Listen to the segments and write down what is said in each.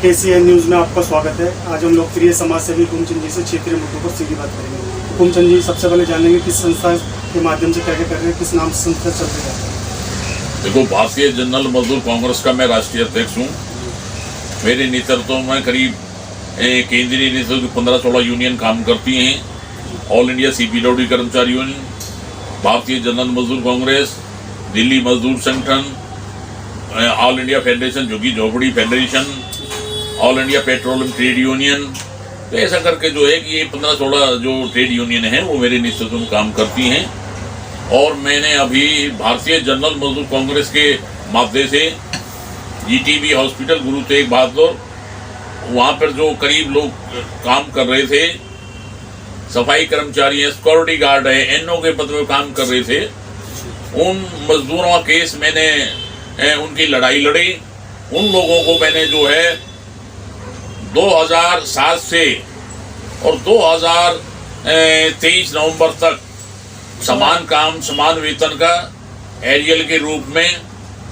KCN news में आपका स्वागत है। आज हम लोकप्रिय समाज सेवी हुकुमचंद जी से क्षेत्रीय मुद्दों पर सीधी बात करेंगे। हुकुमचंद जी, सबसे पहले जानेंगे किस संस्था के माध्यम से क्या क्या कर रहे हैं, किस नाम से संस्था चलती है? देखो, भारतीय जनरल मजदूर कांग्रेस का मैं राष्ट्रीय अध्यक्ष हूँ। मेरे नेतृत्व में करीब केंद्रीय नेतृत्व की 15-16 यूनियन काम करती हैं। ऑल इंडिया CPWD कर्मचारी यूनियन, भारतीय जनरल मजदूर कांग्रेस, दिल्ली मजदूर संगठन, ऑल इंडिया फेडरेशन झुग्गी झोपड़ी federation, all India petroleum trade union. तो ऐसा करके जो है कि ये 15-16 जो ट्रेड यूनियन है वो मेरे नेतृत्व में काम करती हैं। और मैंने अभी भारतीय जनरल मजदूर कांग्रेस के माध्यम से GTB हॉस्पिटल गुरु तेग बहादुर, वहाँ पर जो करीब लोग काम कर रहे थे, सफाई कर्मचारी हैं, सिक्योरिटी गार्ड है, NO के पद में काम कर रहे थे, उन मजदूरों का केस मैंने उनकी लड़ाई लड़ी। उन लोगों को मैंने जो है 2007 से और 2023 नवंबर तक समान काम समान वेतन का एरियल के रूप में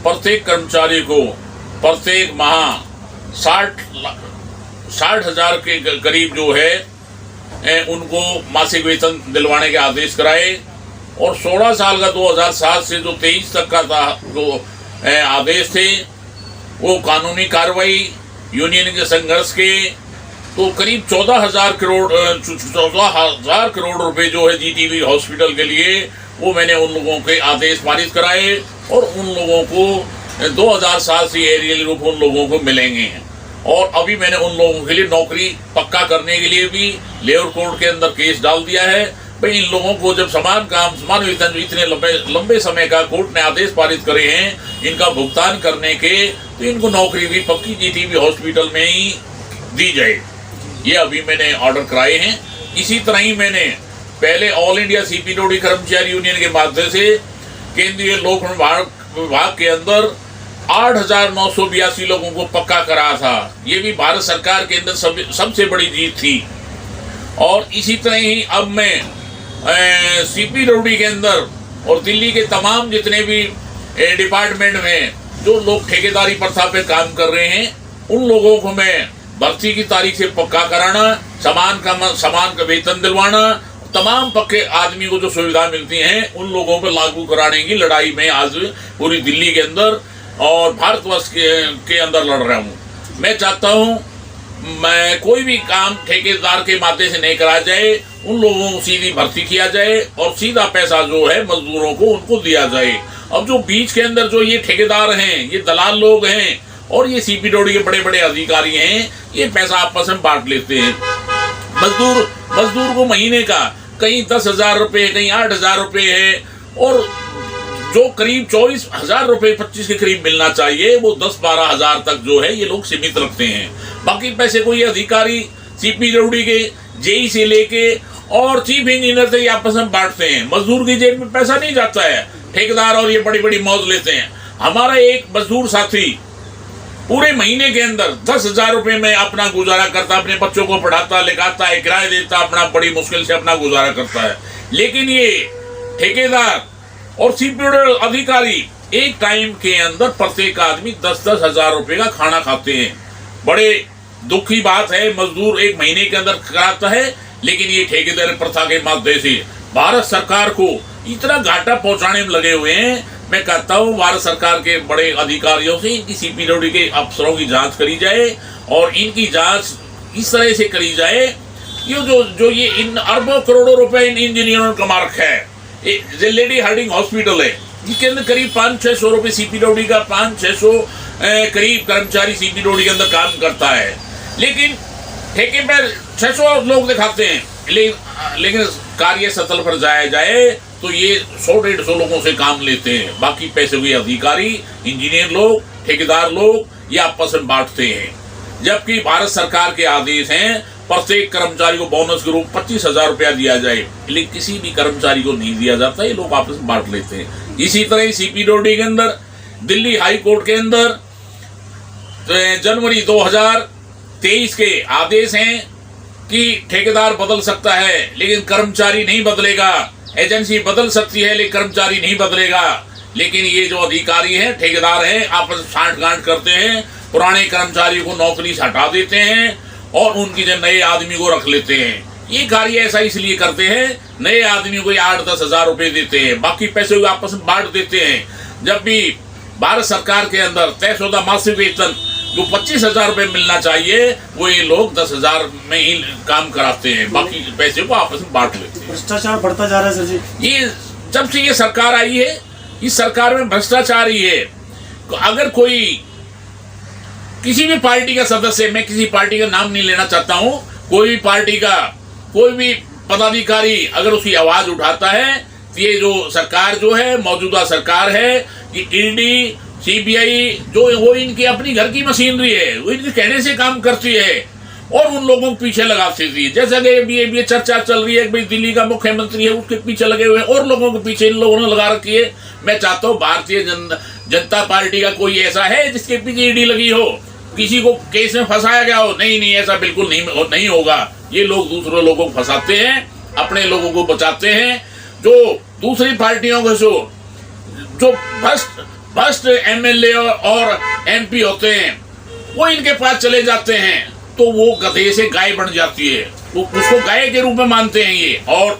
प्रत्येक कर्मचारी को प्रत्येक माह 60,000 के करीब जो है उनको मासिक वेतन दिलवाने के आदेश कराए। और 16 साल का 2007 से जो 23 तक का था जो आदेश थे, वो कानूनी कार्रवाई यूनियन के संघर्ष के तो करीब 14,000 करोड़ रुपए जो है GTB हॉस्पिटल के लिए वो मैंने उन लोगों के आदेश पारित कराए। और उन लोगों को 2007 से एरियल रूप उन लोगों को मिलेंगे। और अभी मैंने उन लोगों के लिए नौकरी पक्का करने के लिए भी लेबर कोर्ट के अंदर केस डाल दिया है। भाई, इन लोगों को जब समान काम समान वेतन इतने लंबे समय का कोर्ट ने आदेश पारित करे हैं इनका भुगतान करने के, तो इनको नौकरी भी पक्की GTB हॉस्पिटल में ही दी जाए। ये अभी मैंने ऑर्डर कराए हैं। इसी तरह ही मैंने पहले ऑल इंडिया CPWD कर्मचारी यूनियन के माध्यम से केंद्रीय लोक विभाग के अंदर 8,982 लोगों को पक्का करा था। ये भी भारत सरकार के अंदर सबसे बड़ी जीत थी। और इसी तरह ही अब मैं CPWD के अंदर और दिल्ली के तमाम जितने भी डिपार्टमेंट में जो लोग ठेकेदारी प्रथा पे काम कर रहे हैं उन लोगों को मैं भर्ती की तारीख से पक्का कराना, समान का वेतन दिलवाना, तमाम पक्के आदमी को जो सुविधा मिलती हैं उन लोगों पर लागू कराने की लड़ाई में आज पूरी दिल्ली के अंदर और भारतवर्ष के अंदर लड़ रहा हूँ। मैं चाहता हूँ मैं कोई भी काम ठेकेदार के माध्यम से नहीं करा जाए, उन लोगों को सीधी भर्ती किया जाए और सीधा पैसा जो है मजदूरों को उनको दिया जाए। अब जो बीच के अंदर जो ये ठेकेदार हैं, ये दलाल लोग हैं और ये CPWD के बड़े बड़े अधिकारी हैं, ये पैसा आपस में बांट लेते हैं। मजदूर को महीने का कहीं 10,000 रुपये, कहीं 8,000 रुपये है और जो करीब 24,000 रुपये 25 के करीब मिलना चाहिए वो 10-12,000 तक जो है ये लोग सीमित रखते हैं। बाकी पैसे को ये अधिकारी CPWD के JE से लेके और चीफ इंजीनियर से आपस में बांटते हैं। मजदूर की जेब में पैसा नहीं जाता है, ठेकेदार और ये बड़ी बड़ी मौज लेते हैं। हमारा एक मजदूर साथी पूरे महीने के अंदर 10,000 रुपये में अपना गुजारा करता, अपने बच्चों को पढ़ाता लिखाता है, किराया देता, अपना बड़ी मुश्किल से अपना गुजारा करता है। लेकिन ये ठेकेदार और CPWD अधिकारी एक टाइम के अंदर प्रत्येक आदमी 10-10 हजार रुपये का खाना खाते हैं। बड़े दुख की बात है, मजदूर एक महीने के अंदर कराता है, लेकिन ये ठेकेदार प्रथा के माध्यम से भारत सरकार को इतना घाटा पहुंचाने में लगे हुए हैं। मैं कहता हूँ भारत सरकार के बड़े अधिकारियों से इनकी CPWD के अफसरों की जांच करी जाए और इनकी जांच इस तरह से करी जाए ये जो ये इन अरबों करोड़ों रुपए इन इंजीनियरों ने कमा रखा है। लेडी हार्डिंग हॉस्पिटल है, इसके अंदर करीब 500-600 रुपये CPWD का 500-600 करीब कर्मचारी CPWD के अंदर काम करता है। लेकिन ठेके पर 600 लोग दिखाते हैं, लेकिन कार्य स्थल पर जाए तो ये 100-150 लोगों से काम लेते हैं। बाकी पैसे हुए अधिकारी, इंजीनियर लोग, ठेकेदार लोग ये आपस में बांटते हैं। जबकि भारत सरकार के आदेश हैं प्रत्येक कर्मचारी को बोनस के रूप 25,000 रुपया दिया जाए, लेकिन किसी भी कर्मचारी को नहीं दिया जाता, ये लोग आपस में बांट लेते हैं। इसी तरह CPWD के अंदर दिल्ली हाई कोर्ट के अंदर जनवरी 2023 के आदेश हैं कि ठेकेदार बदल सकता है लेकिन कर्मचारी नहीं बदलेगा, एजेंसी बदल सकती है लेकिन कर्मचारी नहीं बदलेगा। लेकिन ये जो अधिकारी हैं, ठेकेदार हैं, आपस में साठ गांठ करते हैं, पुराने कर्मचारियों को नौकरी से हटा देते हैं और उनकी जगह नए आदमी को रख लेते हैं। ये कार्य ऐसा इसलिए करते हैं, नए आदमी को 8-10 हजार रुपए देते हैं, बाकी पैसे को आपस में बांट देते हैं। जब भी भारत सरकार के अंदर तयशुदा मासिक वेतन जो 25,000 रुपए मिलना चाहिए, वो ये लोग 10,000 में ही काम कराते हैं, बाकी पैसे को आपस में बांट लेते हैं। भ्रष्टाचार बढ़ता जा रहा है सर जी। ये जब से ये सरकार आई है, इस सरकार में भ्रष्टाचार ही है। अगर कोई किसी भी पार्टी का सदस्य, मैं किसी पार्टी का नाम नहीं लेना चाहता हूं, कोई भी पार्टी का कोई भी पदाधिकारी अगर उसकी आवाज उठाता है, तो ये जो सरकार जो है, मौजूदा सरकार है, ये ईडी सीबीआई जो वो इनकी अपनी घर की मशीनरी है, वो इनके कहने से काम करती है और उन लोगों को पीछे लगाती थी। जैसा कि ये चर्चा चल रही है कि भाई दिल्ली का मुख्यमंत्री है, उसके पीछे लगे हुए हैं और लोगों के पीछे इन लोगों ने लगा रखी है। मैं चाहता हूँ भारतीय जनता पार्टी का कोई ऐसा है जिसके पीछे ईडी लगी हो, किसी को केस में फंसाया गया हो? नहीं, ऐसा बिल्कुल नहीं होगा। ये लोग दूसरे लोगों को फंसाते हैं, अपने लोगों को बचाते हैं। जो दूसरी पार्टियों को जो भ्रष्ट एमएलए और एमपी होते हैं, वो इनके पास चले जाते हैं, तो वो गधे से गाय बन जाती है, वो उसको गाय के रूप में मानते हैं ये। और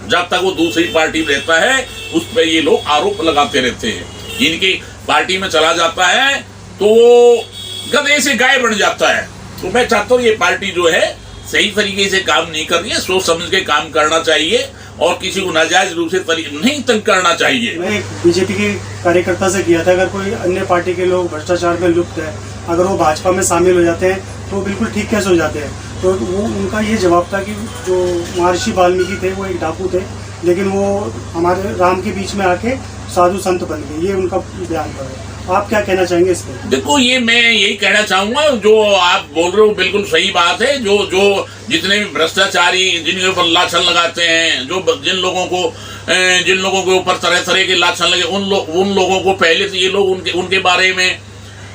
जब तक वो दूसरी पार्टी में रहता है, उस पर ये लोग आरोप लगाते रहते हैं। इनकी पार्टी में चला जाता है तो वो गधे से गाय बन जाता है। तो मैं चाहता हूँ ये पार्टी जो है सही तरीके से काम नहीं कर रही है, सोच समझ के काम करना चाहिए और किसी को नाजायज रूप से नहीं तंग करना चाहिए। मैं एक बीजेपी के कार्यकर्ता से किया था, अगर कोई अन्य पार्टी के लोग भ्रष्टाचार में लुप्त है, अगर वो भाजपा में शामिल हो जाते हैं तो बिल्कुल ठीक कैसे हो जाते हैं? तो वो उनका ये जवाब था कि जो महर्षि वाल्मीकि थे वो एक डाकू थे, लेकिन वो हमारे राम के बीच में आके साधु संत बन गए। ये उनका बयान था। आप क्या कहना चाहेंगे इस पर? देखो, ये मैं यही कहना चाहूंगा, जो आप बोल रहे हो बिल्कुल सही बात है। जो जितने भी भ्रष्टाचारी जिनके ऊपर लाछन लगाते हैं, जिन लोगों के ऊपर तरह तरह के लाछन लगे, उन लोगों को पहले से ये लोग उनके बारे में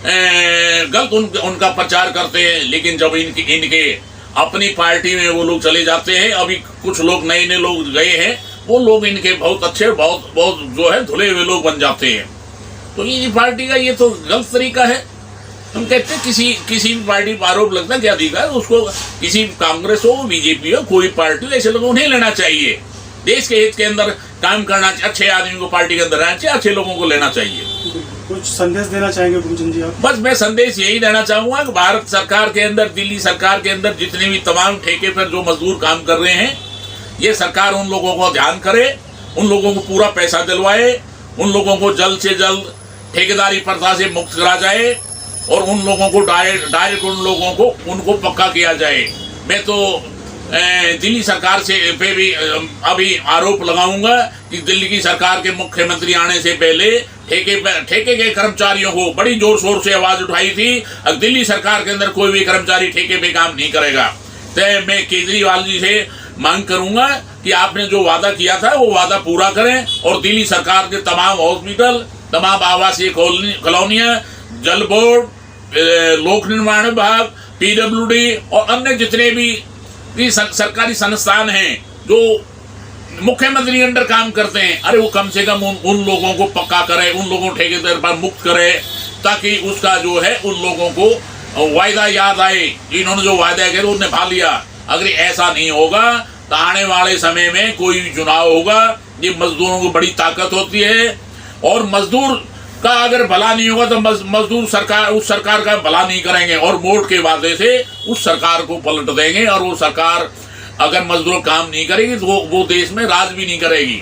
गलत उनका प्रचार करते हैं। लेकिन जब इनके अपनी पार्टी में वो लोग चले जाते हैं, अभी कुछ लोग नए लोग गए हैं, वो लोग इनके बहुत अच्छे, बहुत जो है धुले हुए लोग बन जाते हैं। तो ये पार्टी का ये तो गलत तरीका है। हम कहते हैं किसी भी पार्टी पर आरोप लगता है, क्या अधिकार उसको, किसी कांग्रेस हो, बीजेपी हो, कोई पार्टी हो, ऐसे लोगों को नहीं लेना चाहिए। देश के हित के अंदर काम करना चाहिए, अच्छे आदमी को पार्टी के अंदर रहना चाहिए, अच्छे लोगों को लेना चाहिए। कुछ संदेश देना चाहेंगे गुमचंद जी आप? बस मैं संदेश यही देना चाहूंगा कि भारत सरकार के अंदर, दिल्ली सरकार के अंदर जितने भी तमाम ठेके पर जो मजदूर काम कर रहे हैं, ये सरकार उन लोगों को ध्यान करे, उन लोगों को पूरा पैसा दिलवाए, उन लोगों को जल्द से जल्द ठेकेदारी प्रथा से मुक्त करा जाए और उन लोगों को डायरेक्ट उनको पक्का किया जाए। मैं तो दिल्ली सरकार से पे भी अभी आरोप लगाऊंगा कि दिल्ली की सरकार के मुख्यमंत्री आने से पहले ठेके के कर्मचारियों को बड़ी जोर शोर से आवाज उठाई थी, अब दिल्ली सरकार के अंदर कोई भी कर्मचारी ठेके पे काम नहीं करेगा। तो मैं केजरीवाल जी से मांग करूंगा कि आपने जो वादा किया था वो वादा पूरा करें और दिल्ली सरकार के तमाम हॉस्पिटल, तमाम आवासीय कॉलोनियां, जल बोर्ड, लोक निर्माण विभाग, पीडब्ल्यूडी और अन्य जितने भी सरकारी संस्थान हैं जो मुख्यमंत्री अंडर काम करते हैं, अरे वो कम से कम उन लोगों को पक्का करे, उन लोगों को ठेकेदार पर मुक्त करे, ताकि उसका जो है उन लोगों को वायदा याद आए। इन्होंने जो वायदा किया वो निभा लिया। अगर ऐसा नहीं होगा तो आने वाले समय में कोई भी चुनाव होगा, ये मजदूरों को बड़ी ताकत होती है और मजदूर का अगर भला नहीं होगा तो मजदूर उस सरकार का भला नहीं करेंगे और वोट के वादे से उस सरकार को पलट देंगे। और वो सरकार अगर मजदूर काम नहीं करेगी तो वो देश में राज भी नहीं करेगी।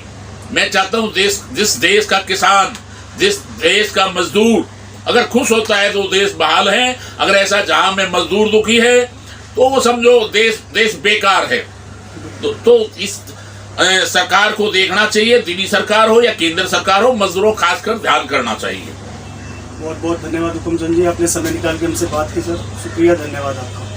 मैं चाहता हूँ जिस देश का किसान, जिस देश का मजदूर अगर खुश होता है तो देश बहाल है। अगर ऐसा जहां में मजदूर दुखी है तो वो समझो देश बेकार है। तो इस सरकार को देखना चाहिए, दिल्ली सरकार हो या केंद्र सरकार हो, मजदूरों खासकर ध्यान करना चाहिए। बहुत बहुत धन्यवाद हुकुम चंद जी, आपने समय निकाल के हमसे बात की सर, शुक्रिया, धन्यवाद आपका।